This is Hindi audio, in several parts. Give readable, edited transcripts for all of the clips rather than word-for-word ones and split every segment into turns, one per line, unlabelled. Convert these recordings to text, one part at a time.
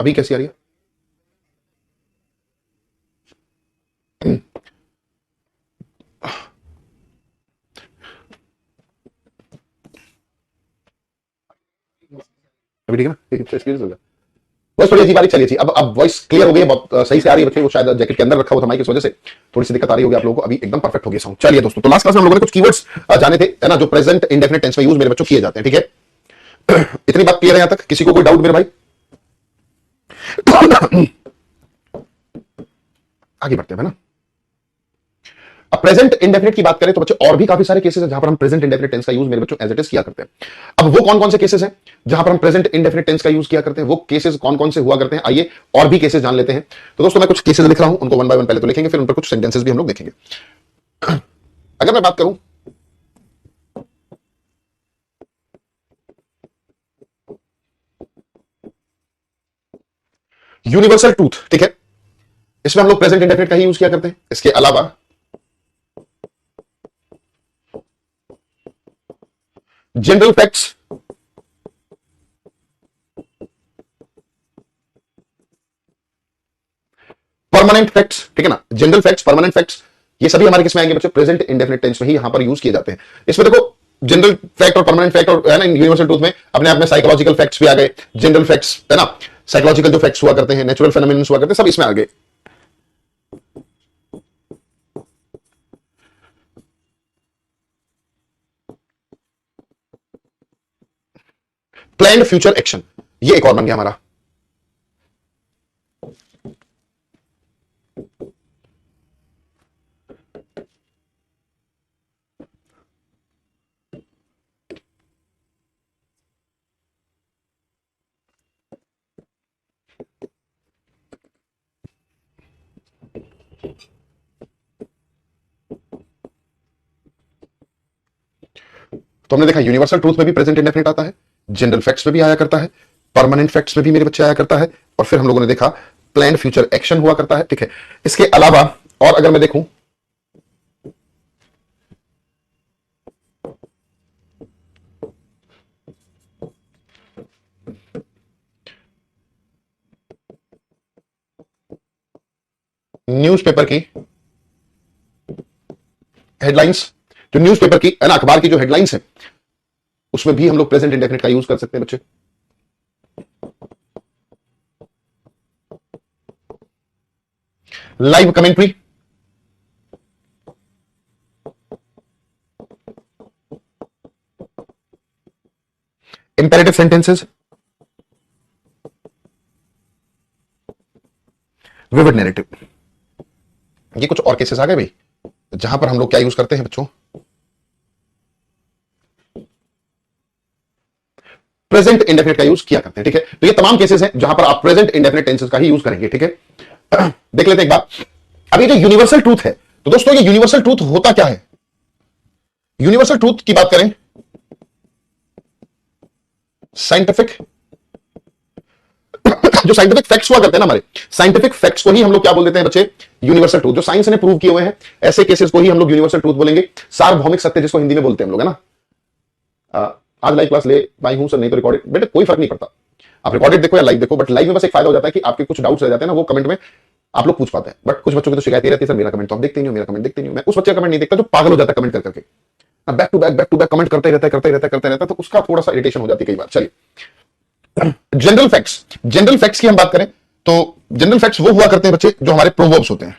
अभी कैसी आ रही है? अभी ठीक है ना? एक्सपीरियंस हो गया। बस थोड़ी अजीब आ रही, चलिए जी, अब वॉइस क्लियर हो गई है, बहुत सही से आ रही है बच्चे। वो शायद जैकेट के अंदर रखा हुआ था माइक, इस वजह से थोड़ी सी दिक्कत आ रही होगी आप लोगों को। अभी एकदम परफेक्ट हो गया साउंड। चलिए दोस्तों, तो लास्ट क्लास में हम लोगों ने कुछ कीवर्ड्स जाने थे, है ना, जो प्रेजेंट इंडेफिनिट टेंस में यूज मेरे बच्चों किए जाते हैं, ठीक है? इतनी बात क्लियर है यहां तक? किसी को कोई डाउट मेरे भाई? आगे बढ़ते हैं ना। अब प्रेजेंट इंडेफिनिट की बात करें तो बच्चे और भी काफी सारे केसेस हैं जहां पर हम प्रेजेंट इंडेफिनिट टेंस का यूज मेरे बच्चों एज इट इज किया करते हैं। अब वो कौन कौन से केसेस हैं जहां पर हम प्रेजेंट इंडेफिनिट टेंस का यूज किया करते हैं, वो केसेस कौन कौन से हुआ करते हैं, आइए और भी केसेस जान लेते हैं। तो दोस्तों मैं कुछ केसेस लिख रहा हूं, उनको वन बाय वन पहले तो लिखेंगे, फिर उन पर कुछ सेंटेंसेस भी हम लोग देखेंगे। अगर मैं बात करूं यूनिवर्सल ट्रूथ, ठीक है, इसमें हम लोग प्रेजेंट इंडेफिनिट का ही यूज किया करते हैं। इसके अलावा जनरल फैक्ट्स, परमानेंट फैक्ट्स, ठीक है ना, जनरल फैक्ट्स, परमानेंट फैक्ट्स, ये सभी हमारे किसमें आएंगे बच्चों? प्रेजेंट इंडेफिनिट टेंस में ही यहां पर यूज किए जाते हैं। इसमें देखो जनरल फैक्ट और परमानेंट फैक्ट और है ना, यूनिवर्सल ट्रूथ में अपने आप में साइकोलॉजिकल फैक्ट्स भी आ गए, जनरल फैक्ट्स, है ना, साइकोलॉजिकल जो फैक्ट्स हुआ करते हैं, नेचुरल फेनोमेनन्स हुआ करते हैं, सब इसमें आ गए। प्लान्ड फ्यूचर एक्शन, ये एक और बन गया हमारा। तो हमने देखा यूनिवर्सल ट्रूथ में भी प्रेजेंट इंडेफिनिट आता है, जनरल फैक्ट्स में भी आया करता है, परमानेंट फैक्ट्स में भी मेरे बच्चे आया करता है, और फिर हम लोगों ने देखा प्लान्ड फ्यूचर एक्शन हुआ करता है, ठीक है। इसके अलावा और अगर मैं देखूं न्यूज़पेपर की हेडलाइंस, जो न्यूज़पेपर की है ना, अखबार की जो हेडलाइंस है, उसमें भी हम लोग प्रेजेंट इंडेफिनिट का यूज कर सकते हैं बच्चे। Live commentary, imperative sentences, vivid narrative, ये कुछ और केसेस आ गए भाई जहां पर हम लोग क्या यूज करते हैं बच्चों? प्रेजेंट इंडेफिनिट का यूज किया करते हैं, ठीक है। तो ये तमाम केसेस हैं जहां पर आप प्रेजेंट इंडेफिनिट टेंसेस का ही यूज करेंगे, ठीक है। देख लेते हैं एक बार। अब ये जो यूनिवर्सल ट्रूथ है, तो दोस्तों ये यूनिवर्सल ट्रूथ होता क्या है? यूनिवर्सल ट्रूथ की बात करें, साइंटिफिक जो साइंटिफिक फैक्ट्स हुआ करते हैं ना हमारे, साइंटिफिक फैक्ट्स को ही हम लोग क्या बोल देते हैं बच्चे? Universal truth. जो साइंस ने प्रूव किए हुए हैं ऐसे केसेस को ही हम लोग यूनिवर्सल ट्रूथ बोलेंगे, सार्वभौमिक सत्य जिसको हिंदी में बोलते हैं हम लोग, है ना। आज लाइव क्लास ले भाई हूं सर, नहीं तो रिकॉर्डेड, बेटे कोई फर्क नहीं पड़ता, आप रिकॉर्डेड देखो या लाइव देखो, बट लाइव में बस एक फायदा हो जाता है कि आपके कुछ डाउट्स रह जाते हैं ना, वो कमेंट में आप लोग पूछ पाते हैं। बट कुछ बच्चों की तो शिकायत रहती है, सर मेरा कमेंट तो आप देखते नहीं हो, मेरा कमेंट देखते नहीं हो। मैं उस बच्चे का कमेंट नहीं देखता जो पागल हो जाता है कमेंट करके, बैक टू बैक कमेंट करते रहता है, तो उसका थोड़ा सा इरिटेशन हो जाती है कई बार। चलिए जनरल फैक्ट्स, जनरल फैक्ट्स की हम बात करें तो जनरल फैक्ट्स वो हुआ करते हैं बच्चे जो हमारे प्रोवर्ब्स होते हैं,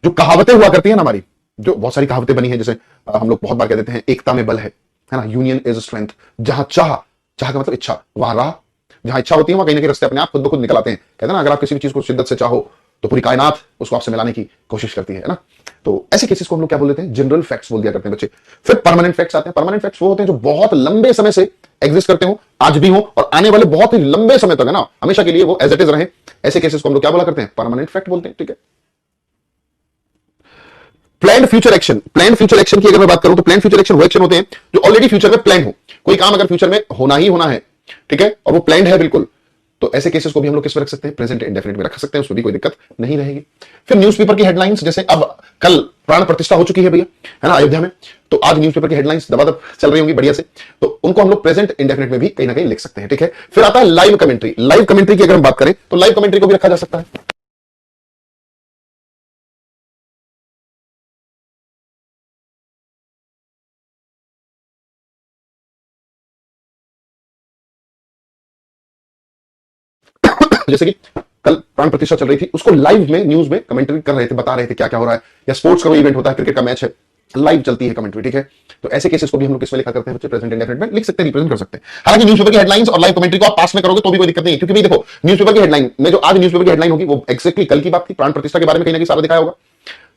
जो कहावतें हुआ करती है ना हमारी, जो बहुत सारी कहावतें बनी है, जैसे हम लोग बहुत बार कह देते हैं एकता में बल है ना, यूनियन इज स्ट्रेंथ, जहां चाह, चाह का मतलब इच्छा, वहां राह, जहां इच्छा होती है वहां कहीं ना कहीं रास्ते अपने आप खुद ब खुद निकल आते हैं। कहते हैं ना, अगर आप किसी भी चीज को शिद्दत से चाहो तो पूरी कायनात उसको आपसे मिलाने की कोशिश करती है ना। तो ऐसे केसेस को हम लोग क्या बोल देते हैं? जनरल फैक्ट्स बोल दिया करते हैं बच्चे। फिर परमानेंट फैक्ट्स आते हैं। परमानेंट फैक्ट्स वो होते हैं जो बहुत लंबे समय से एग्जिस्ट करते हो, आज भी हो और आने वाले बहुत ही लंबे समय तक, है ना, हमेशा के लिए वो एज इट इज रहे। ऐसे केसेस को हम लोग क्या बोला करते हैं? परमानेंट फैक्ट बोलते हैं, ठीक है। Planned future action, planned future action की अगर मैं बात करूं तो प्लान्ड फ्यूचर एक्शन वो एक्शन होते हैं जो ऑलरेडी फ्यूचर में प्लान हो। कोई काम अगर फ्यूचर में होना ही होना है, ठीक है, और वो प्लान्ड है बिल्कुल, तो ऐसे केसेस को भी हम लोग किस में रख सकते हैं, प्रेजेंट इंडेफिनिट में रख सकते हैं, उसमें भी कोई दिक्कत नहीं रहेगी। फिर न्यूज़पेपर की हेडलाइंस, जैसे अब कल प्राण प्रतिष्ठा हो चुकी है भैया, है ना, अयोध्या में, तो आज न्यूज़पेपर की हेडलाइंस दबादब चल रही होंगी बढ़िया से, तो उनको हम लोग प्रेजेंट इंडेफिनिट में भी कहीं ना कहीं लिख सकते हैं, ठीक है। फिर आता है लाइव कमेंट्री। लाइव कमेंट्री की अगर हम बात करें तो लाइव कमेंट्री को भी रखा जा सकता है। जैसे कि कल प्राण प्रतिष्ठा चल रही थी, उसको लाइव में न्यूज में कमेंट्री कर रहे थे, बता रहे थे क्या क्या हो रहा है, या स्पोर्ट्स का कोई इवेंट होता है, क्रिकेट का मैच है, लाइव चलती है कमेंट्री, ठीक है। तो ऐसे केसेस को भी हम लोग किसमें लिखा करते हैं बच्चे, प्रेजेंट इंडेफिनिट में लिख सकते हैं, रिप्रेजेंट कर सकते हैं। हालांकि न्यूज़पेपर की हेडलाइंस और लाइव कमेंट्री को आप पास में करोगे तो भी कोई दिक्कत नहीं है, क्योंकि देखो न्यूज़पेपर की हेडलाइन में, जो आज न्यूज़पेपर की हेडलाइन होगी वो एक्जैक्टली कल की बात थी, प्राण प्रतिष्ठा के बारे में कहीं ना कहीं सारा दिखाया होगा।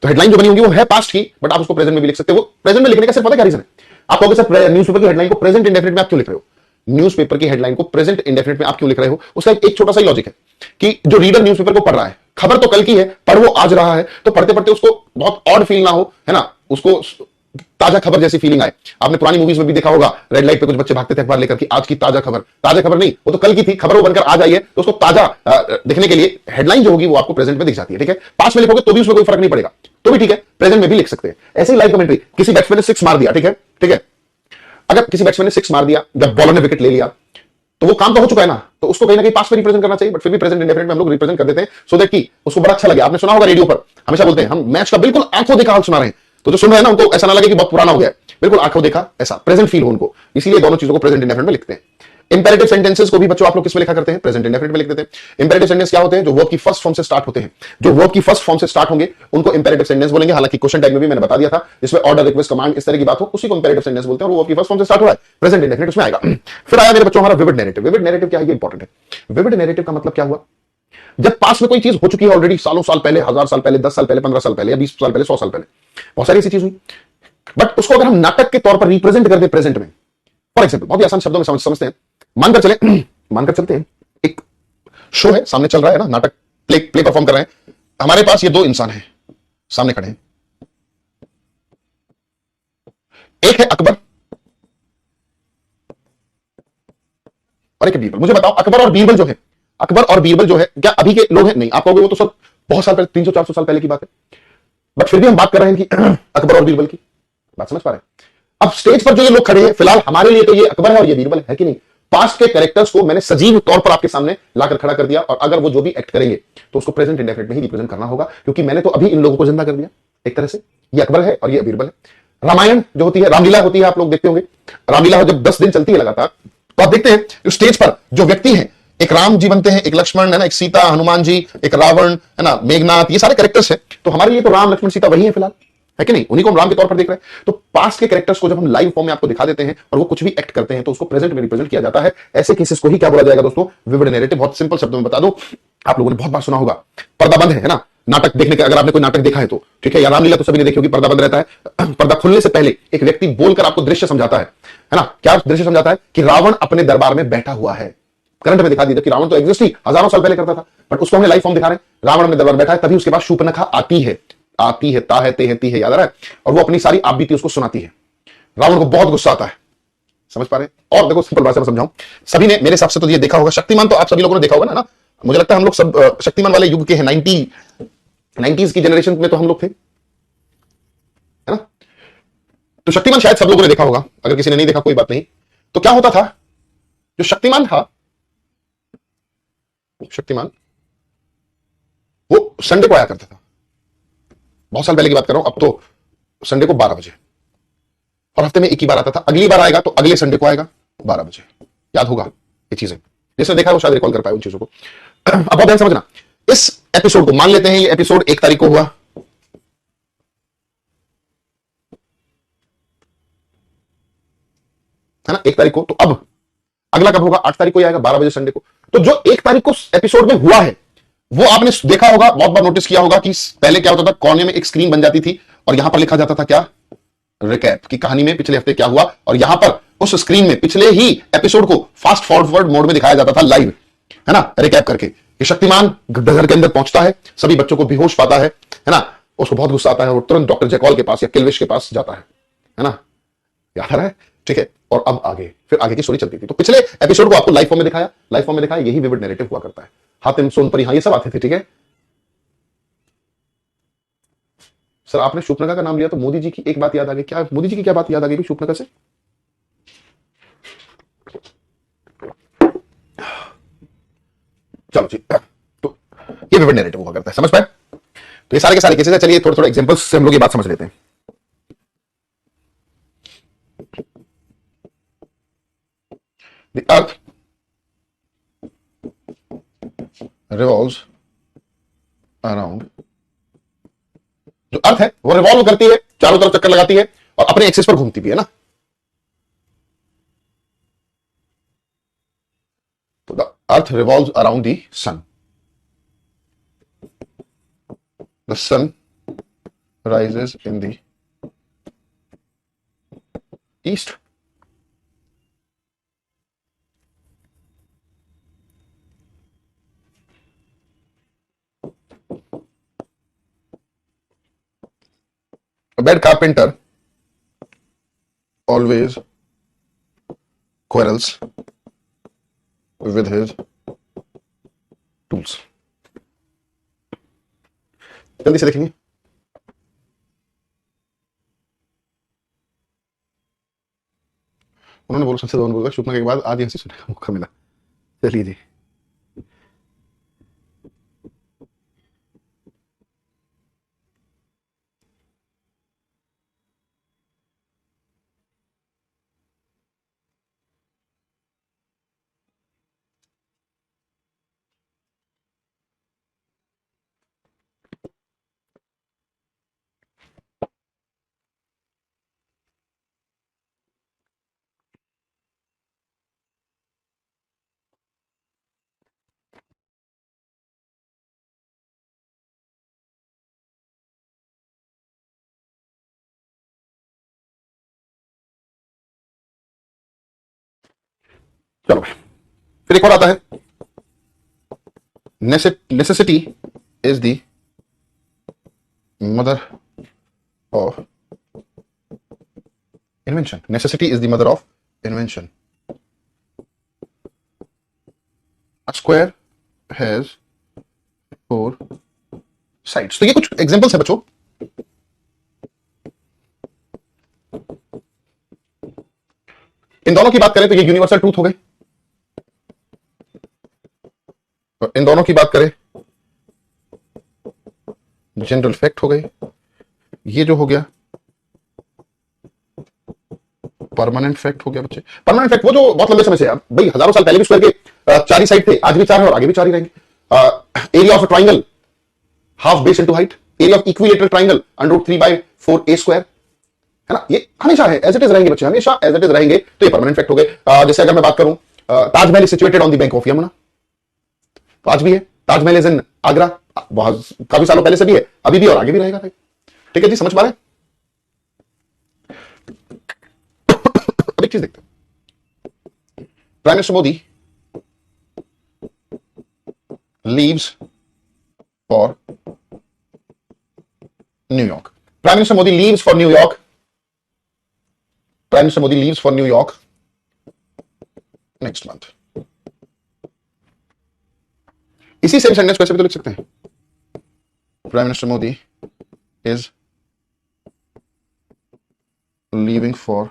तो हेडलाइन जो बनी होगी वो है पास्ट की, बट आप उसको प्रेजेंट में भी लिख सकते हो। वो प्रेजेंट में लिखने का सिर्फ पता क्या रीजन है, आप कहोगे सर न्यूज़पेपर की हेडलाइन को प्रेजेंट इंडेफिनिट में आप क्यों लिख रहे हो, न्यूज़पेपर की हेडलाइन को प्रेजेंट इंडेफिनिट में आप क्यों लिख रहे हो, उसका एक छोटा सा ही लॉजिक है कि जो रीडर न्यूज़पेपर को पढ़ रहा है, खबर तो कल की है पर वो आज रहा है, तो पढ़ते पढ़ते उसको बहुत ऑड फील ना हो, है ना, उसको ताजा खबर जैसी फीलिंग आए। आपने पुरानी मूवीज में भी देखा होगा, रेड लाइट पे कुछ बच्चे भागते थे अखबार लेकर कि आज की ताजा खबर नहीं, वो तो कल की थी, खबर वो बनकर आज आई है, तो उसको ताजा दिखने के लिए हेडलाइन जो होगी वो आपको प्रेजेंट में दिख जाती है, ठीक है। पास में लिखोगे तो भी उसमें कोई फर्क नहीं पड़ेगा, तो भी ठीक है, प्रेजेंट में भी लिख सकते हैं। ऐसे ही लाइव कमेंट्री, किसी बैट्समैन ने 6 मार दिया, ठीक है, ठीक है, अगर किसी बैट्समैन ने 6 मार दिया, जब बॉलर ने विकेट ले लिया, तो वो काम तो हो चुका है ना, तो उसको कहीं ना कहीं पास में रिप्रेजेंट करना चाहिए, बट फिर भी प्रेजेंट इंडेफिनिट में हम लोग रिप्रेजेंट कर देते हैं, सो दैट कि उसको बड़ा अच्छा लगे। आपने सुना होगा रेडियो पर हमेशा बोलते हैं हम मैच का बिल्कुल आंखों देखा हाल सुना रहे हैं, तो जो सुन रहे हैं ना उनको ऐसा ना लगे कि बहुत पुराना हो गया, बिल्कुल आंखों देखा ऐसा प्रेजेंट फील हो उनको, इसीलिए दोनों चीजों को प्रेजेंट इंडेफिनिट में लिखते हैं। इंपेरेटिव सेंटेंसेस को भी बच्चों आप लोग किस में लिखा करते हैं, प्रेजेंट इंडेफिनिट में लिख देते हैं। इंपेरेटिव सेंटेंस क्या होते हैं, जो वर्ब की फर्स्ट फॉर्म से स्टार्ट होते हैं, जो वर्ब की फर्स्ट फॉर्म से स्टार्ट होंगे उनको इंपेरेटिव सेंटेंस बोलेंगे। हालांकि क्वेश्चन टाइप में भी मैंने बता दिया था, जिसमें ऑर्डर, रिक्वेस्ट, कमांड इस तरह की बात हो उसी को इंपेरेटिव सेंटेंस बोलते हैं, और वो वर्ब की फर्स्ट फॉर्म से स्टार्ट हो रहा है, प्रेजेंट इंडेफिनिट उसमें आएगा। फिर आया मेरे बच्चों हमारा विविड नैरेटिव। विविड नैरेटिव क्या है, ये इंपॉर्टेंट है। विविड नैरेटिव का मतलब क्या हुआ, जब पास में कोई चीज हो चुकी है ऑलरेडी, सालों साल पहले, 1000 साल पहले, 10 साल पहले, 15 साल पहले, या 20 साल पहले, 100 साल पहले, बहुत सारी ऐसी चीज हुई, बट उसको अगर हम नाटक के तौर पर रिप्रेजेंट कर दे प्रेजेंट में, फॉर एग्जाम्पल बहुत ही आसान शब्दों में समझते हैं, मानकर चलते हैं एक शो है, सामने चल रहा है ना, नाटक प्ले परफॉर्म कर रहे हैं, हमारे पास ये 2 इंसान हैं सामने खड़े हैं, एक है अकबर और एक है बीरबल। मुझे बताओ अकबर और बीरबल जो है क्या अभी के लोग हैं? नहीं, आप कहोगे वो तो सब बहुत साल पहले, 300-400 साल पहले की बात है, बट फिर भी हम बात कर रहे हैं कि अकबर और बीरबल की, बात समझ पा रहे हैं। अब स्टेज पर जो ये लोग खड़े हैं फिलहाल हमारे लिए तो ये अकबर है और ये बीरबल है कि नहीं। पास्ट के कैरेक्टर्स को मैंने सजीव तौर पर आपके सामने लाकर खड़ा कर दिया, और अगर वो जो भी एक्ट करेंगे तो उसको प्रेजेंट इंडेफिनिट में ही रिप्रेजेंट करना होगा, क्योंकि मैंने तो अभी इन लोगों को जिंदा कर दिया एक तरह से। ये अकबर है और ये बीरबल है। रामायण जो होती है, रामलीला होती है, आप लोग देखते होंगे, रामलीला जब 10 दिन चलती है लगातार, तो आप देखते हैं स्टेज पर जो व्यक्ति हैं, एक राम जी बनते हैं, एक लक्ष्मण है ना, एक सीता, हनुमान जी, एक रावण है ना, मेघनाथ, ये सारे कैरेक्टर्स हैं। तो हमारे लिए तो राम लक्ष्मण सीता वही है फिलहाल, है कि नहीं, उन्हीं को हम राम के तौर पर देख रहे हैं। तो पास्ट के कैरेक्टर्स को जब हम लाइव फॉर्म में आपको दिखा देते हैं और वो कुछ भी एक्ट करते हैं तो उसको प्रेजेंट में रिप्रेजेंट किया जाता है। ऐसे केसेस को ही क्या बोला जाएगा दोस्तों, विविड नैरेटिव। बहुत सिंपल शब्दों में बता दो, आप लोगों ने बहुत बार सुना होगा, पर्दा बंद है ना, नाटक देखने के, अगर आपने कोई नाटक देखा है तो ठीक है, या रामलीला तो सभी ने देखी होगी, पर्दा बंद रहता है, पर्दा खुलने से पहले एक व्यक्ति बोलकर आपको दृश्य समझाता है ना, क्या दृश्य समझाता है कि रावण अपने दरबार में बैठा हुआ है। करंट में दिखा दी, कि रावण तो एग्जिस्ट ही हजारों साल पहले करता था, बट उसको हमने लाइव फॉर्म दिखा रहे हैं, रावण अपने दरबार बैठा है, तभी उसके पास शूर्पणखा आती है, ता है, ते है, ती है, याद आ रहा है, और वो अपनी सारी आप बीती उसको सुनाती है। रावण को बहुत गुस्सा आता है, समझ पा रहे हैं। और देखो सिंपल भाषा में समझाऊं, सभी ने मेरे हिसाब से तो ये देखा होगा, शक्तिमान तो आप सभी लोगों ने देखा होगा ना, मुझे लगता है हम लोग सब शक्तिमान वाले युग के हैं, 90s की जनरेशन में तो हम लोग थे, है ना। तो शक्तिमान शायद सब लोगों ने देखा होगा, अगर किसी ने नहीं देखा कोई बात नहीं। तो क्या होता था, जो शक्तिमान था, शक्तिमान वो संडे को आया करता था, बहुत साल पहले की बात कर रहा हूं, अब तो संडे को 12 बजे, और हफ्ते में एक ही बार आता था। अगली बार आएगा तो अगले संडे को आएगा 12 बजे। याद होगा ये चीजें, जिसने देखा वो शायद रिकॉल कर पाए उन चीजों को। अब बहुत ध्यान समझना, इस एपिसोड को मान लेते हैं, ये एपिसोड 1 तारीख को हुआ, है ना, 1 तारीख को। तो अब अगला कब होगा, 8 तारीख को ही आएगा 12 बजे संडे को। तो जो 1 तारीख को एपिसोड में हुआ है वो आपने देखा होगा, बहुत बार नोटिस किया होगा कि पहले क्या होता था, कोने में एक स्क्रीन बन जाती थी और यहां पर लिखा जाता था क्या, रिकैप, की कहानी में पिछले हफ्ते क्या हुआ, और यहां पर उस स्क्रीन में पिछले ही एपिसोड को फास्ट फॉरवर्ड मोड में दिखाया जाता था लाइव, है ना, रिकैप करके। ये शक्तिमान घर के अंदर पहुंचता है, सभी बच्चों को बेहोश पाता है ना, उसको बहुत गुस्सा आता है और तुरंत डॉक्टर जैकॉल के पास या किल्विश के पास जाता है ना, याद आ रहा है, ठीक है। और अब आगे, फिर आगे की स्टोरी चलती थी। तो पिछले एपिसोड को आपको लाइव फॉर्म में दिखाया, लाइव फॉर्म में दिखाया, यही विविड नैरेटिव हुआ करता है। हातिम सोनपरी, हाँ ये सब आते थे, ठीक है। सर आपने शूपनखा का नाम लिया तो मोदी जी की एक बात याद आ गई। क्या मोदी जी की क्या बात याद आ गई शूपनखा से? चलो जी, तो ये विविड नैरेटिव हुआ करता है, समझ पाए? तो ये सारे के सारे केसेस है। चलिए थोड़े थोड़े एग्जांपल्स से हम लोग ये बात समझ लेते हैं। द अर्थ रिवॉल्व्स अराउंड, जो अर्थ है वो रिवॉल्व करती है, चारों तरफ चक्कर लगाती है और अपने एक्सिस पर घूमती भी है ना। तो the earth revolves around the sun, the sun rises in the east, a bad carpenter always quarrels with his tools। जल्दी से देखेंगे। उन्होंने बोला सबसे ज्यादा बोला शूपनखा के बाद आज हंसी सुनने का मौका मिला। चलिए जी, चलो फिर एक और आता है, necessity is the mother of invention. Necessity is the mother of invention. A square has 4 sides। तो ये कुछ एग्जांपल्स है बच्चों। इन दोनों की बात करें तो ये यूनिवर्सल ट्रूथ हो गई, और इन दोनों की बात करें जनरल फैक्ट हो गई। ये जो हो गया परमानेंट फैक्ट हो गया बच्चे। परमानेंट फैक्ट वो जो बहुत लंबे समय से, भाई हजारों साल पहले भी स्क्वायर के 4 ही साइड थे, आज भी 4 है और आगे भी 4 ही रहेंगे। Area of a triangle half base into height, area of equilateral triangle √3/4 a², है ना। ये हमेशा है, एज इट इज रहेंगे बच्चे, हमेशा एज इट इज रहेंगे। तो ये परमानेंट फैक्ट हो गए। जैसे अगर मैं बात करूं, Taj Mahal situated on the bank of Yamuna, तो आज भी है। ताजमहल इज इन आगरा, बहुत काफी सालों पहले से भी है, अभी भी और आगे भी रहेगा भाई। ठीक है जी, समझ पा रहे हैं? अब एक चीज देखते हैं। Prime minister Modi leaves for New York. Prime minister Modi leaves for New York. Prime minister Modi leaves for New York next month. इसी सेम सेंटेंस को ऐसे भी तो लिख सकते हैं, prime minister Modi is leaving for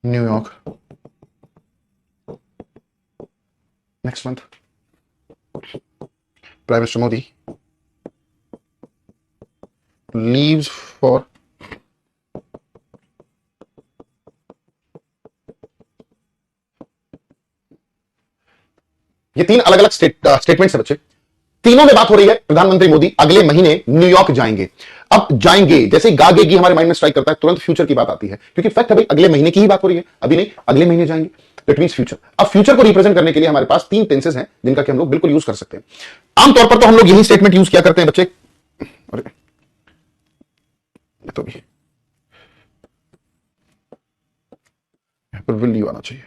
New York next month. Prime minister Modi leaves for ये 3 अलग अलग स्टेटमेंट्स है बच्चे। तीनों में बात हो रही है प्रधानमंत्री मोदी अगले महीने न्यूयॉर्क जाएंगे। अब जाएंगे जैसे गागेगी हमारे माइंड में स्ट्राइक करता है, तुरंत फ्यूचर की बात आती है, क्योंकि फैक्ट है भाई अगले महीने की ही बात हो रही है, अभी नहीं, अगले महीने जाएंगे। That means future. अब फ्यूचर को रिप्रेजेंट करने के लिए हमारे पास 3 टेंसेस हैं जिनका कि हम लोग बिल्कुल यूज कर सकते हैं। आमतौर पर तो हम लोग यही स्टेटमेंट यूज किया करते हैं बच्चे। अरे तो भी यहां पर विल यू आना चाहिए।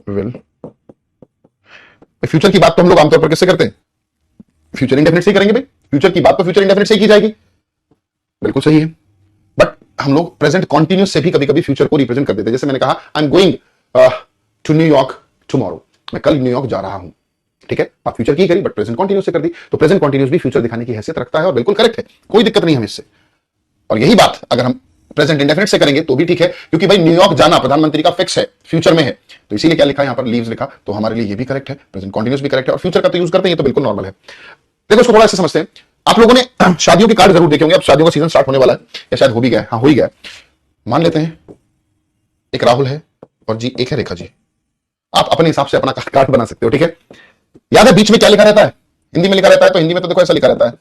विल। फ्यूचर की बात तो हम लोग आमतौर पर किससे करते हैं? फ्यूचर इंडेफिनिट से करेंगे भाई। फ्यूचर की बात तो फ्यूचर इंडेफिनिट से ही की जाएगी, बिल्कुल सही है। बट हम लोग प्रेजेंट कॉन्टिन्यूस से भी कभी कभी फ्यूचर को रिप्रेजेंट कर देते हैं। जैसे मैंने कहा I am going to New York tomorrow, मैं कल न्यूयॉर्क जा रहा हूं, ठीक है, आप फ्यूचर की करी बट प्रेजेंट कॉन्टिन्यूस से कर दी, तो प्रेजेंट कॉन्टिन्यूस भी फ्यूचर दिखाने की हैसियत रखता है और बिल्कुल करेक्ट है, कोई दिक्कत नहीं है इससे। और यही बात अगर हम प्रेजेंट इंडेफिनिट से करेंगे तो भी ठीक है, क्योंकि भाई न्यूयॉर्क जाना प्रधानमंत्री का फिक्स है, फ्यूचर में है, तो इसीलिए क्या लिखा है यहां पर, लीव्स लिखा, तो हमारे लिए ये भी करेक्ट है, प्रेजेंट कॉन्टिन्यूस भी करेक्ट है, और फ्यूचर का तो यूज करते हैं, ये तो बिल्कुल नॉर्मल है। देखो इसको थोड़ा ऐसे समझते हैं, आप लोगों ने शादियों के कार्ड जरूर देखे होंगे, अब शादियों का सीजन स्टार्ट होने वाला है, या शायद हो भी गया है, हाँ हो ही गया। मान लेते हैं एक राहुल है और जी एक है रेखा जी, आप अपने हिसाब से अपना कार्ड बना सकते हो, ठीक है। याद है बीच में क्या लिखा रहता है, हिंदी में लिखा रहता है, तो हिंदी में तो देखो ऐसा लिखा रहता है,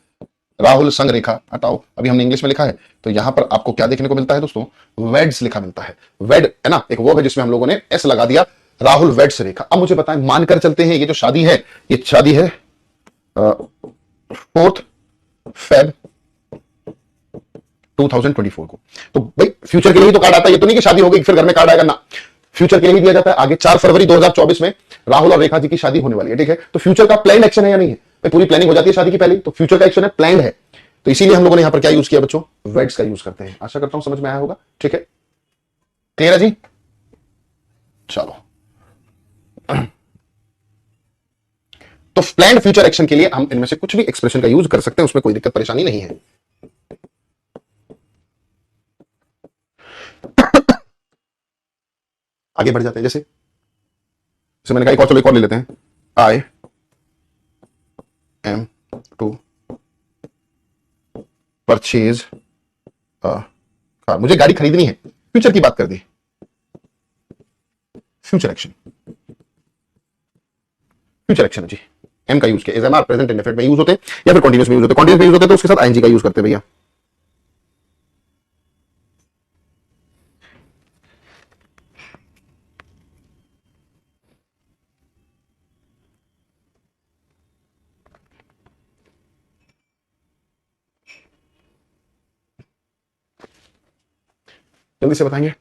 राहुल संग रेखा, हटाओ अभी हमने इंग्लिश में लिखा है, तो यहां पर आपको क्या देखने को मिलता है दोस्तों, वेड्स लिखा मिलता है। वेड है ना, एक वर्ब है जिसमें हम लोगों ने एस लगा दिया, राहुल वेड्स रेखा। अब मुझे बताएं, मानकर चलते हैं ये जो शादी है, ये शादी है 4 फेब 2024 को, तो भाई फ्यूचर के लिए तो कार्ड आता है, ये तो नहीं कि शादी हो गई फिर घर में कार्ड आएगा ना, फ्यूचर के लिए ही दिया जाता है। आगे 4 फरवरी 2024 में राहुल और रेखा जी की शादी होने वाली है, ठीक है, तो फ्यूचर का प्लान एक्शन है या नहीं है, पूरी प्लानिंग हो जाती है शादी की पहले, तो फ्यूचर का एक्शन है, प्लान है, तो इसीलिए हम लोगों ने यहां पर क्या यूज किया बच्चों, वेड्स का यूज करते हैं। आशा करता हूं समझ में आया होगा, ठीक है, क्लियर है जी, चलो। तो प्लान फ्यूचर एक्शन के लिए हम इनमें से कुछ भी एक्सप्रेशन का यूज कर सकते हैं, उसमें कोई दिक्कत परेशानी नहीं है। आगे बढ़ जाते हैं, जैसे मैंने कहा एक और ले लेते हैं, I am to purchase car, मुझे गाड़ी खरीदनी है, फ्यूचर की बात कर दी, फ्यूचर एक्शन है जी, एम का यूज किया, as am are present indefinite में यूज होते हैं, या फिर कॉन्टिन्यूस में यूज होते हैं, कॉन्टिन्यूस में यूज होते हैं तो उसके साथ आईएनजी का यूज करते हैं भैया। जल्दी से बताएंगे,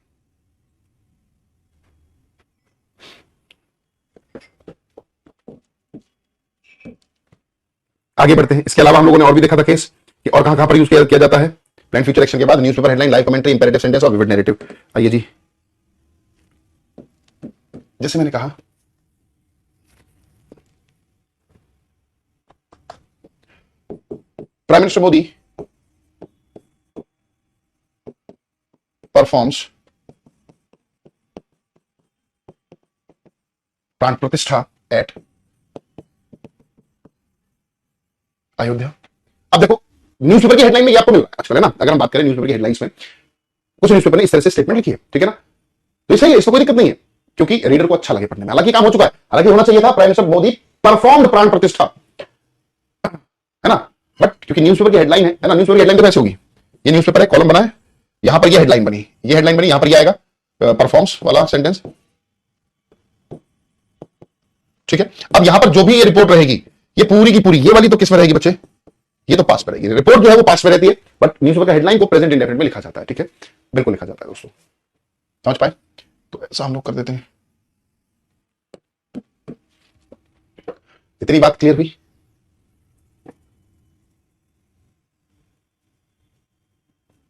आगे बढ़ते हैं। इसके अलावा हम लोगों ने और भी देखा था केस कि और कहां पर यूज किया जाता है प्लान फ्यूचर एक्शन के बाद, newspaper headline, live commentary, imperative sentence और विविड नैरेटिव। आइए जी, जैसे मैंने कहा प्राइम मिनिस्टर मोदी परफॉर्म्स प्राण प्रतिष्ठा एट अयोध्या। अब देखो न्यूज़पेपर की हेडलाइन में ये आपको मिल रहा है आजकल, है ना, अगर हम बात करें न्यूज़पेपर की हेडलाइंस में, कुछ न्यूज़पेपर ने इस तरह से स्टेटमेंट लिखी है, ठीक है ना, तो सही है, इसमें कोई दिक्कत नहीं है, क्योंकि रीडर को अच्छा लगे पढ़ने में। हालांकि काम हो चुका है, हालांकि होना चाहिए था प्राइम मिनिस्टर मोदी परफॉर्म्ड प्राण प्रतिष्ठा, है ना, बट क्योंकि न्यूज़पेपर की हेडलाइन है ना, न्यूज़पेपर की हेडलाइन तो कैसे होगी, ये न्यूज़पेपर है, कॉलम बना है, यहां पर ये हेडलाइन बनी, ये हेडलाइन बनी, यहां पर ये आएगा परफॉर्म्स वाला सेंटेंस, ठीक है। अब यहां पर जो भी ये रिपोर्ट रहेगी, ये पूरी की पूरी, ये वाली तो किस में रहेगी बच्चे, ये तो पास में रहेगी, रिपोर्ट जो है वो पास में रहती है, बट न्यूज़पेपर का हेडलाइन को प्रेजेंट इंडेफिनिट में लिखा जाता है, ठीक है, बिल्कुल लिखा जाता है दोस्तों, समझ पाए, तो ऐसा हम लोग कर देते हैं। इतनी बात क्लियर हुई,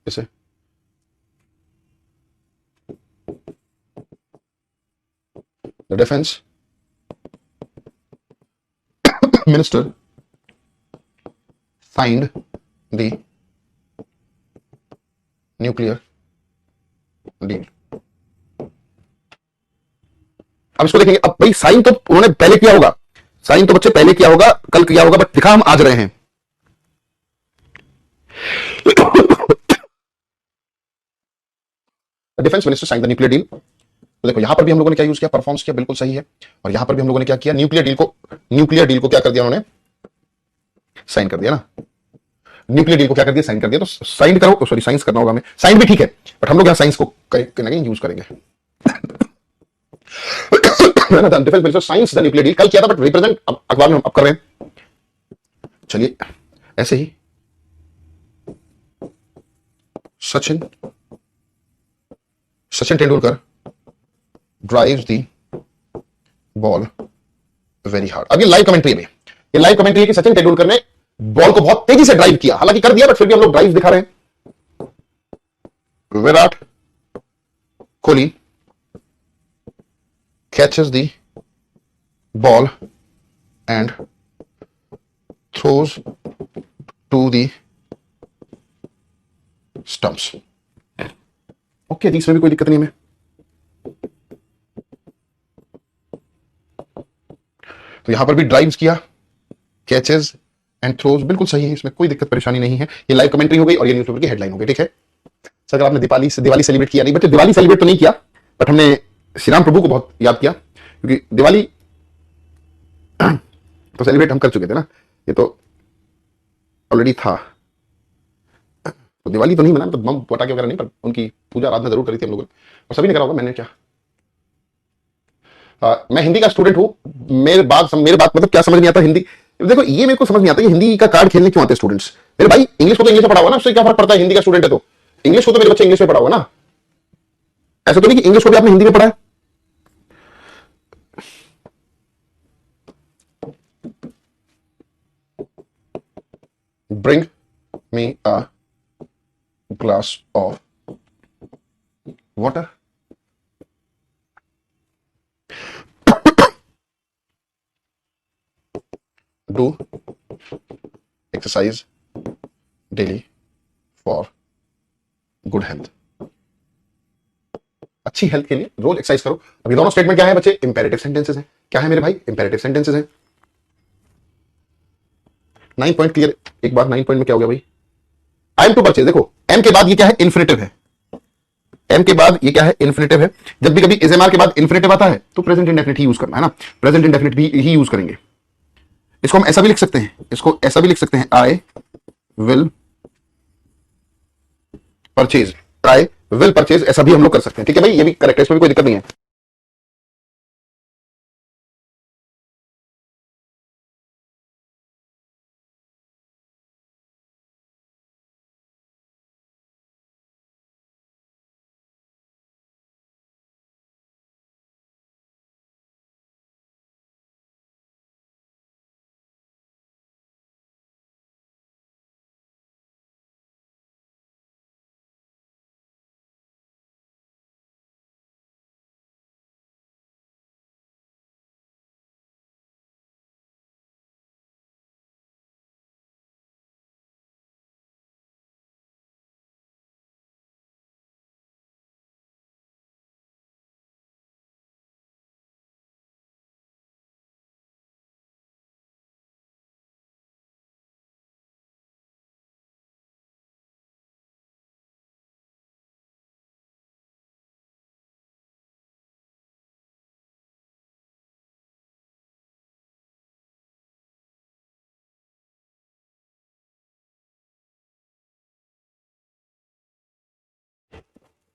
जैसे the defence minister signed the nuclear deal। अब इसको देखेंगे, अब भाई साइन तो उन्होंने पहले किया होगा, साइन तो बच्चे पहले किया होगा, कल किया होगा, बट दिखा हम आज रहे हैं। Defence minister sign the nuclear deal, तो देखो यहां पर भी हम लोगों ने क्या यूज किया, परफॉर्म्स किया, बिल्कुल सही है, और यहां पर भी हम लोगों ने क्या किया, न्यूक्लियर डील को क्या कर दिया उन्होंने, साइन कर दिया ना, न्यूक्लियर डील को क्या कर दिया, साइन कर दिया, तो साइन करो, सॉरी साइंस करना होगा हमें, साइन भी ठीक है, बट हम लोग यहां साइंस को कहीं ना कहीं यूज करेंगे। Defence minister science the nuclear deal, कल किया था बट रिप्रेजेंट अखबार में अब कर रहे हैं। चलिए ऐसे ही Sachin Tendulkar drives the ball very hard. अब ये लाइव कमेंट्री में, ये लाइव कमेंट्री है कि सचिन तेंदुलकर ने बॉल को बहुत तेजी से ड्राइव किया, हालांकि कर दिया बट फिर भी हम लोग ड्राइव दिखा रहे हैं। Virat Kohli catches the ball and throws to the stumps. Okay ji, इसमें भी कोई दिक्कत नहीं है। तो यहां पर भी ड्राइव्स किया, कैचेस एंड थ्रोज, बिल्कुल सही है, इसमें कोई दिक्कत परेशानी नहीं है। ये लाइव कमेंट्री हो गई और ये न्यूज़पेपर की हेडलाइन हो गई, ठीक है। सर अगर आपने दिवाली सेलिब्रेट किया नहीं, बच्चे दिवाली सेलिब्रेट तो नहीं किया, बट हमने श्री राम प्रभु को बहुत याद किया, क्योंकि दिवाली तो सेलिब्रेट हम कर चुके थे ना, ये तो ऑलरेडी था। तो दिवाली तो नहीं मना, तो बम पटाखे वगैरह नहीं, पर उनकी पूजा आराधना जरूर करी थी हम लोगों ने, और सभी ने करा होगा, मैंने क्या। मैं हिंदी का स्टूडेंट हूं, मेरे बात मतलब क्या समझ नहीं आता हिंदी। देखो ये मेरे को समझ नहीं आता कि हिंदी का कार्ड खेलने क्यों आते स्टूडेंट्स। मेरे भाई इंग्लिश को तो इंग्लिश में पढ़ा हुआ ना, उससे क्या फर्क पड़ता है, हिंदी का स्टूडेंट है तो इंग्लिश को तो मेरे बच्चे इंग्लिश में पढ़ा हुआ ना, ऐसा तो नहीं कि इंग्लिश को भी आपने हिंदी में पढ़ा है। Bring me a glass of water. Do exercise daily for good health. अच्छी हेल्थ के लिए रोज एक्सरसाइज करो। अभी दोनों स्टेटमेंट क्या है बच्चे, इंपेरेटिव सेंटेंसेस हैं। क्या है मेरे भाई, इंपेरेटिव सेंटेंसेस हैं। 9 पॉइंट क्लियर। एक बार 9 पॉइंट में क्या हो गया भाई, आई एम टू परचेज। देखो एम के बाद ये क्या है, इन्फिनेटिव है। एम के बाद ये क्या है, इन्फिनेटिव है। जब भी कभी एसएमआर के बाद इन्फिनेटिव आता है तो प्रेजेंट इंडेफिनिट ही यूज करना है ना, प्रेजेंट इंडेफिनिट भी ही यूज करेंगे। इसको हम ऐसा भी लिख सकते हैं, इसको ऐसा भी लिख सकते हैं, I will purchase, I will purchase, ऐसा भी हम लोग कर सकते हैं, ठीक है भाई, ये भी करेक्ट है, इसमें भी कोई दिक्कत नहीं है।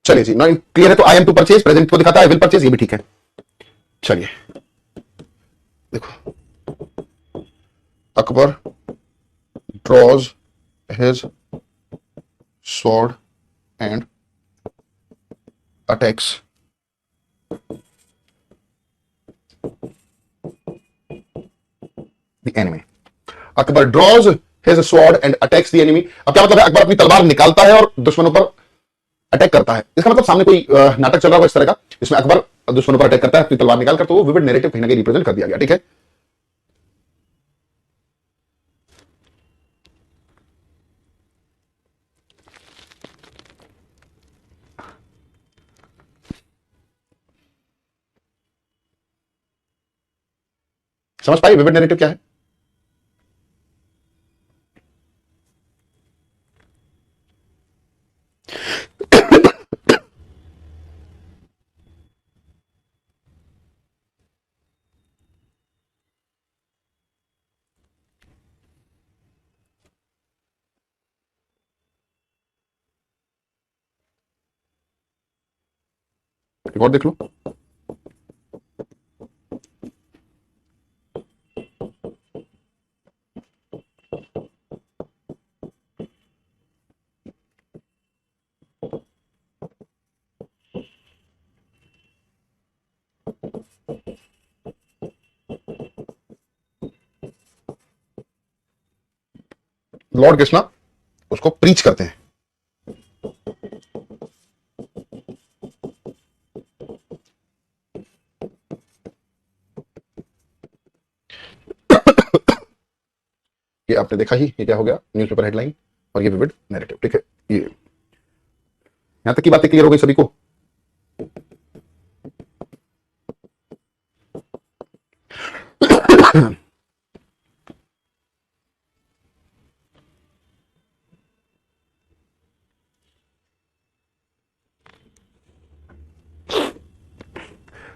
चलिए जी, नॉट क्लियर है तो I am to purchase present को दिखाता है, विल परचेज, ये भी ठीक है। चलिए देखो, Akbar draws his sword and attacks the enemy. Akbar draws his sword and attacks the enemy. अब क्या मतलब है, अकबर अपनी तलवार निकालता है और दुश्मनों पर अटैक करता है। इसका मतलब सामने कोई नाटक चल रहा होगा इस तरह का, जिसमें अकबर दुश्मनों पर अटैक करता है अपनी तलवार निकालकर, तो वो विविड नैरेटिव कहीं ना कहीं रिप्रेजेंट कर दिया गया, ठीक है। समझ पाए विविड नैरेटिव क्या है। रिकॉर्ड देख लो। लॉर्ड कृष्णा उसको प्रीच करते हैं। ये आपने देखा ही, ये क्या हो गया, न्यूज़पेपर हेडलाइन और ये विविड नैरेटिव। ठीक है, ये यहां तक की बातें क्लियर हो गई सभी को।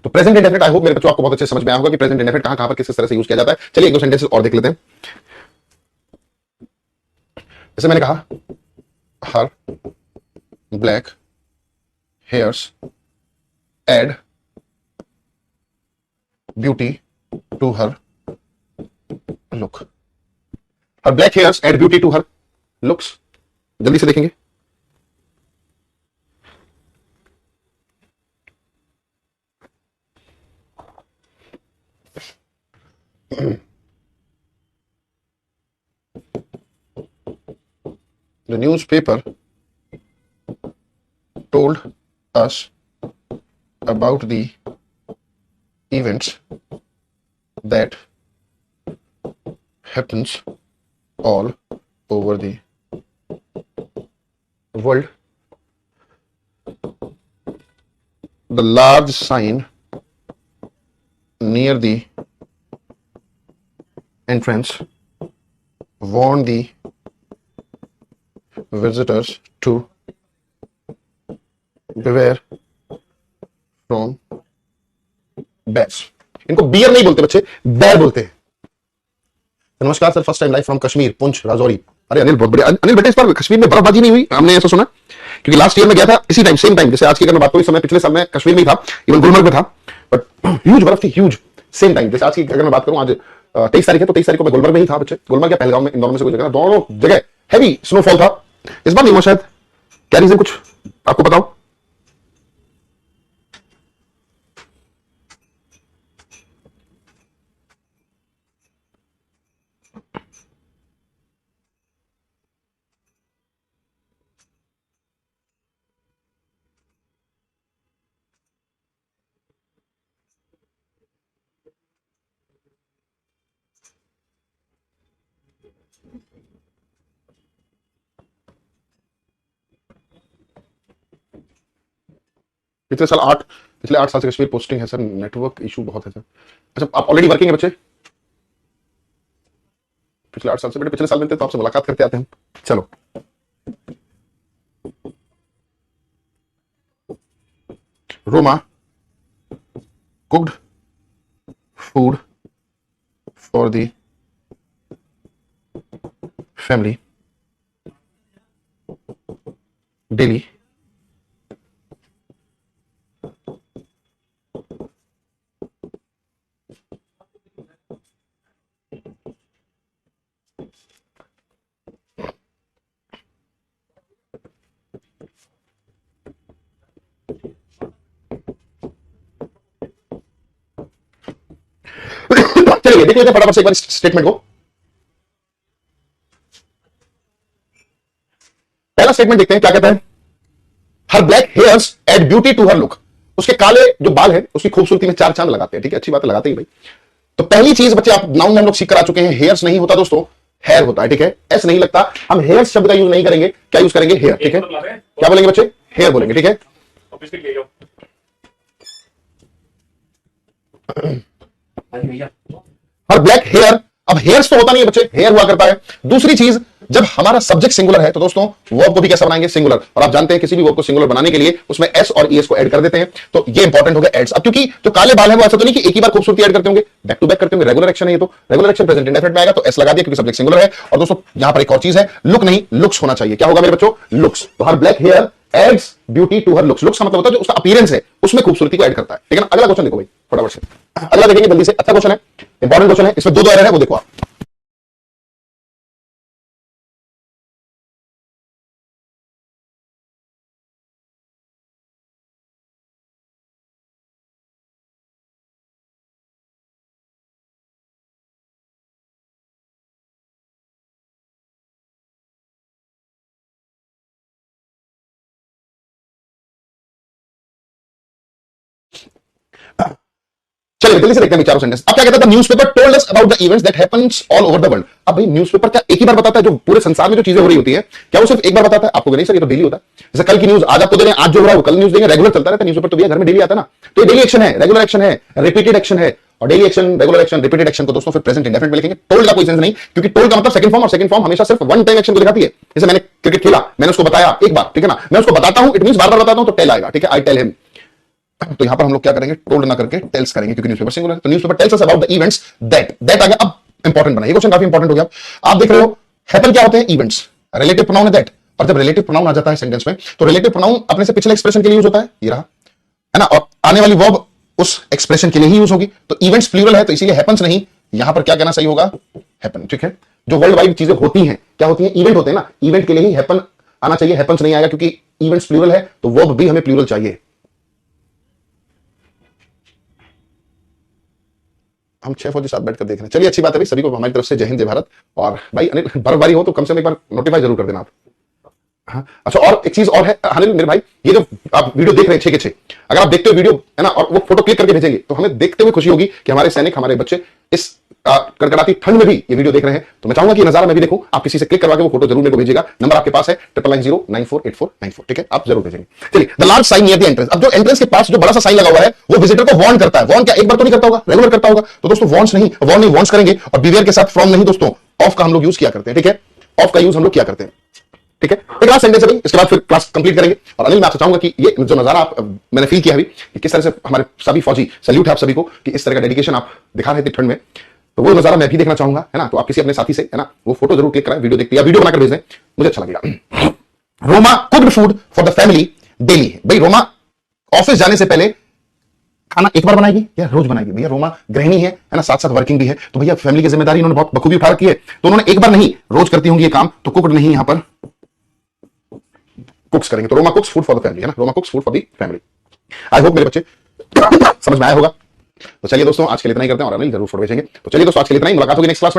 तो प्रेजेंट इंडेफिनिट, आई होप मेरे बच्चों आपको बहुत अच्छे समझ में आया होगा कि प्रेजेंट इंडेफिनिट कहां कहां पर किस तरह से यूज किया जाता है। चलिए एक दो सेंटेंसेस और देख लेते हैं। जैसे मैंने कहा, her black hairs add beauty to her look. Her black hairs add beauty to her looks. जल्दी से देखेंगे। The newspaper told us about the events that happens all over the world. The large sign near the entrance warned the visitors to beware from bears. इनको बियर नहीं बोलते बच्चे, बैर बोलते हैं। नमस्कार sir, first time live from Kashmir, Poonch Rajouri. अरे अनिल, बहुत बढ़िया। अनिल बेटे, इस बार कश्मीर में बर्फबाजी नहीं हुई, हमने ऐसा सुना, क्योंकि लास्ट ईयर में गया था इसी टाइम, सेम टाइम जैसे आज की अगर मैं बात करूं, इस समय पिछले साल में कश्मीर में ही था, इवन गुलमर्ग में था, बट ह्यूज बर्फ थी, ह्यूज। सेम टाइम जैसे आज की अगर मैं बात करूं, आज 23 तारीख है, तो 23 तारीख को मैं गुलमर्ग में ही था बच्चे। गुलमर्ग या पहलगाम में, इंदौर में से कोई जगह, दोनों जगह हैवी स्नोफॉल था। इस बार नहीं हुआ शायद, क्या रीजन कुछ आपको बताओ। पिछले साल 8 पिछले 8 साल से कश्मीर पोस्टिंग है सर, नेटवर्क इशू बहुत है सर। अच्छा, आप ऑलरेडी वर्किंग है बच्चे? पिछले 8 साल से? बेटे पिछले साल मिलते तो आपसे मुलाकात करते आते हैं। चलो, Roma cooked food for the family daily चलिए देख लेते हैं फटाफट से एक बार स्टेटमेंट को। पहला स्टेटमेंट देखते हैं क्या कहता है। Her black hairs add beauty to her look. उसके काले जो बाल हैं उसकी खूबसूरती में चार चांद लगाते हैं। ठीक है, अच्छी बात है, लगाते ही भाई। तो पहली चीज बच्चे, आप नाउन में हम लोग सीख कर आ चुके हैं, हेयर्स नहीं होता दोस्तों, हेयर होता है। ठीक है, एस नहीं लगता। हम हेयर्स शब्द का यूज नहीं करेंगे, क्या यूज करेंगे, हेयर। ठीक है, क्या बोलेंगे बच्चे, हेयर बोलेंगे। ठीक है, हर ब्लैक हेयर, अब हेयर्स तो होता नहीं है बच्चे, हेयर हुआ करता है। दूसरी चीज, जब हमारा सब्जेक्ट सिंगुलर है तो दोस्तों वर्ब को भी कैसा बनाएंगे, सिंगुलर। और आप जानते हैं किसी भी वर्ब को सिंगुलर बनाने के लिए उसमें एस और ईएस को ऐड कर देते हैं, तो ये इंपॉर्टेंट हो गया, एड्स। अब क्योंकि जो काले बाल है वो ऐसा तो नहीं कि एक ही बार खूबसूरती ऐड करते होंगे, बैक टू बैक करते होंगे, रेगुलर एक्शन है ये, तो रेगुलर एक्शन प्रेजेंट इंडेफिनिट में आएगा, तो एस लगा दिया क्योंकि सब्जेक्ट सिंगुलर है। और दोस्तों यहां पर एक और चीज है, लुक नहीं लुक्स होना चाहिए। क्या होगा मेरे बच्चों, लुक्स। तो her black hair adds beauty to her looks. Looks का मतलब होता है जो उसका अपीयरेंस है उसमें खूबसूरती को ऐड करता है। ठीक है ना। अगला क्वेश्चन देखो भाई फटाफट से, अगला देखेंगे जल्दी से। अच्छा क्वेश्चन है, इंपॉर्टेंट क्वेश्चन है, इसमें दो एरर है, वो देखो आप। चलिए जल्दी से देखते हैं चारों सेंटेंस। अब क्या कहता था, newspaper told us about the events that happens all over the world. अब भाई न्यूज़पेपर क्या एक ही बार बताता है जो पूरे संसार में जो चीजें हो रही होती है, क्या वो सिर्फ एक बार बताता है? आपको नहीं सर, ये तो डेली होता है। जैसे कल की न्यूज आज आपको दे रहे हैं, आज जो हो रहा है वो कल न्यूज देंगे, रेगुलर चलता रहता है। न्यूज़पेपर तो भैया घर में डेली आता है ना, तो ये डेली एक्शन है, रेगुलर एक्शन है, रिपीटेड एक्शन है। और daily action, regular action, repeated action को दोस्तों फिर प्रेजेंट इंडेफिनिट में लिखेंगे। टोल्ड का कोई सेंस नहीं, क्योंकि टोल्ड का मतलब सेकंड फॉर्म, और सेकंड फॉर्म हमेशा सिर्फ वन टाइम एक्शन को दिखाती है। जैसे मैंने क्रिकेट खेला, मैंने उसको बताया एक बार, ठीक है ना, मैं उसको बताता हूं, इट मींस बार बार बताता हूं तो टेल आएगा, ठीक है, आई टेल हिम। तो यहां पर हम लोग क्या करेंगे, टोल्ड ना करके टेल्स करेंगे, क्योंकि न्यूज़पेपर सिंगुलर है। तो newspaper tells us about the events that आ गया। अब इंपॉर्टेंट बना, ये क्वेश्चन काफी इंपॉर्टेंट हो गया। आप देख रहे हो हैपन क्या होते हैं, इवेंट्स, रिलेटिव प्रोनाउन है दैट। और जब रिलेटिव प्रोनाउन आ जाता है सेंटेंस में, तो रिलेटिव प्रोनाउन अपने से पिछले एक्सप्रेशन के लिए यूज होता है, ये रहा, है ना, और आने वाली वर्ब उस एक्सप्रेशन के लिए ही यूज होगी। तो इवेंट्स प्लूरल है, तो इसीलिए हैपेंस नहीं, यहां पर क्या कहना सही होगा, हैपन, ठीक है। जो वर्ल्ड वाइड चीजें होती हैं, क्या होती हैं, इवेंट होते हैं ना, इवेंट के लिए ही हैपन आना चाहिए, हैपेंस नहीं आएगा, क्योंकि इवेंट्स प्लूरल है तो वर्ब भी हमें प्लूरल चाहिए। हम 6 फौजी साथ बैठकर देख रहे हैं। चलिए अच्छी बात है भाई, सभी को हमारी तरफ से जय हिंद जय भारत। और भाई अनिल, बर्फबारी हो तो कम से कम एक बार नोटिफाई जरूर कर देना आप। हाँ अच्छा, और एक चीज और है अनिल मेरे भाई, ये जो आप वीडियो देख रहे हैं 6 के 6, अगर आप देखते हो वीडियो, है ना, और वो फोटो क्लिक करके भेजेंगे, तो हमें देखते हुए खुशी होगी कि हमारे सैनिक, हमारे बच्चे इस कड़कड़ाती ठंड में भी ये वीडियो देख रहे हैं। तो मैं चाहूंगा कि ये नजारा मैं भी देखूं। आप किसी से क्लिक करवा के वो फोटो जरूर मेरे को भेजिएगा। नंबर आपके पास है 9990948494, ठीक है, आप जरूर भेजेंगे। चलिए, the large sign near the entrance. अब जो एंट्रेंस के पास जो बड़ा सा साइन लगा हुआ है, वो विजिटर को वार्न करता है। वार्न क्या एक बार तो नहीं करता होगा, रेगुलर करता होगा। तो दोस्तों वार्न्स नहीं, वार्न नहीं, वार्न्स करेंगे। और बिवेयर के साथ फ्रॉम नहीं दोस्तों, ऑफ का हम लोग यूज किया करते हैं, ठीक है, ऑफ का यूज हम लोग किया करते हैं, ठीक है। एक लास्ट सेंटेंस है भाई, इसके बाद फिर क्लास कंप्लीट करेंगे। और अनिल मैं आपसे चाहूंगा कि ये जो नजारा आप मैंने फील किया अभी, कि किस तरह से हमारे सभी फौजी, सैल्यूट है आप सभी को कि इस तरह का डेडिकेशन आप दिखा रहे थे ठंड में, तो वो नजारा मैं भी देखना चाहूंगा, है ना। तो आप किसी अपने साथी से, है ना, वो फोटो जरूर क्लिक कराएं, वीडियो देखते या वीडियो बनाकर भेजें, मुझे अच्छा लगेगा। Roma cooked food for the family daily. भाई रोमा ऑफिस जाने से पहले खाना एक बार बनाएगी या रोज बनाएगी? भैया रोमा गृहिणी है ना, साथ साथ वर्किंग भी है, तो भैया फैमिली की जिम्मेदारी इन्होंने बहुत बखूबी उठा रखी है। तो उन्होंने एक बार नहीं, रोज करती होंगी ये काम, तो कुक्ड नहीं, यहां पर कुक्स करेंगे। तो Roma कुक्स food for the family, है ना, Roma कुक्स food for the family. I hope मेरे बच्चे समझ में आया होगा। तो चलिए दोस्तों, आज के लिए इतना ही करते हैं, और अनिल जरूर फोटो भेजेंगे। तो चलिए दोस्तों, आज के लिए इतना ही, मुलाकात होगी नेक्स्ट क्लास में।